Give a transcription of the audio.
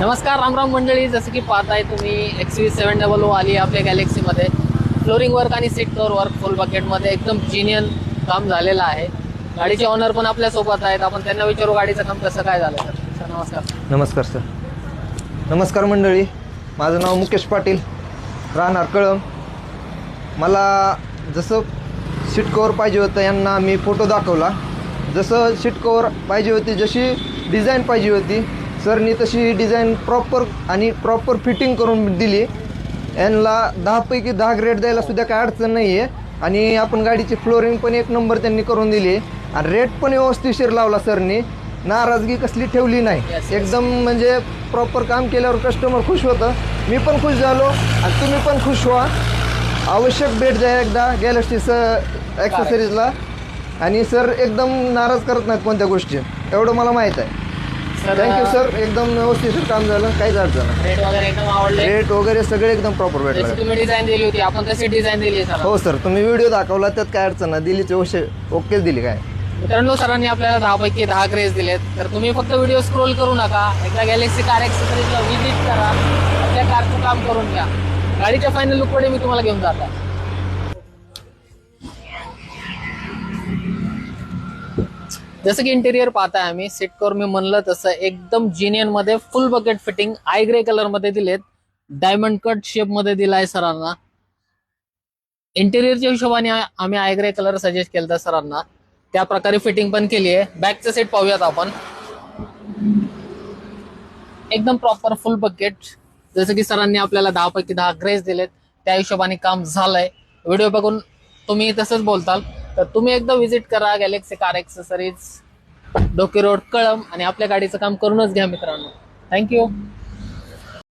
नमस्कार रामराम मंडळी, जसं की पाहताय तुम्ही XV700 आली आपल्या गॅलेक्सीमध्ये. फ्लोरिंग वर्क आणि सीट कव्हर वर्क फुल बकेटमध्ये एकदम जिनियन काम झालेलं आहे. गाडीचे ओनर पण आपल्या सोबत आहेत, आपण त्यांना विचारू गाडीचं काम कसं काय झालं. सर नमस्कार. नमस्कार सर. नमस्कार मंडळी, माझं नाव मुकेश पाटील, राहणार कळम. मला जसं सीट कवर पाहिजे होतं यांना मी फोटो दाखवला. जसं सीट कवर पाहिजे होती, जशी डिझाईन पाहिजे होती सरनी, तशी डिझाईन प्रॉपर फिटिंग करून दिली. यांना 10 पैकी 10 ग्रेड द्यायला सुद्धा काय अडचण नाही आहे. आणि आपण गाडीची फ्लोरिंग पण एक नंबर त्यांनी करून दिली आणि रेट पण व्यवस्थिशीर लावला सरनी. नाराजगी कसली ठेवली नाही. एकदम म्हणजे प्रॉपर काम केल्यावर कस्टमर खुश होतं, मी पण खुश झालो आणि तुम्ही पण खुश व्हा. आवश्यक भेट द्या एकदा गॅलेक्सीचं ॲक्सेसरीजला. आणि सर एकदम नाराज करत नाहीत कोणत्या गोष्टी, एवढं मला माहीत आहे. थँक्यू सर, एकदम व्यवस्थित काम झालं, काहीच अडचण नाही. रेट वगैरे एकदम आवडले, रेट वगैरे सगळे एकदम प्रॉपर भेटलं. तुम्ही डिझाईन दिली होती, आपण तशी डिझाईन दिली सर. हो सर, तुम्ही व्हिडिओ दाखवला त्यात काय अडचण नाही, दिलीच ओकेच दिली. काय मित्रांनो, सरांनी आपल्याला 10 पैकी 10 ग्रेस दिलेत. तर तुम्ही फक्त व्हिडिओ स्क्रोल करू नका, एकदा गॅलेक्सी कार ॲक्सेसरीजला व्हिजिट करा, आपल्या कारचं काम करून घ्या. गाडीच्या फायनल लुककडे मी तुम्हाला घेऊन जात आहे. जसं की इंटेरियर पाहताय आम्ही, सीट कव्हर मी म्हणलं तसं एकदम जिनियन मध्ये फुल bucket fitting I grey colour मध्ये दिलेत. डायमंड कट शेप मध्ये दिलाय सरांना. इंटेरियरच्या हिशोबाने आम्ही आय ग्रे कलर सजेस्ट केला सरांना, त्या प्रकारे फिटिंग पण केली आहे. बॅकचं सेट पाहूयात आपण. एकदम प्रॉपर फुल बकेट, जसं की सरांनी आपल्याला 10 पैकी 10 ग्रेस दिलेत, त्या हिशोबाने काम झालंय. व्हिडिओ बघून तुम्ही तसंच बोलताल, तर तुम्ही एकदा व्हिजिट करा गॅलेक्सी कार ॲक्सेसरीज, डोके रोड, कळम, आणि आपल्या गाडीचं काम करूनच घ्या मित्रांनो. थँक्यू.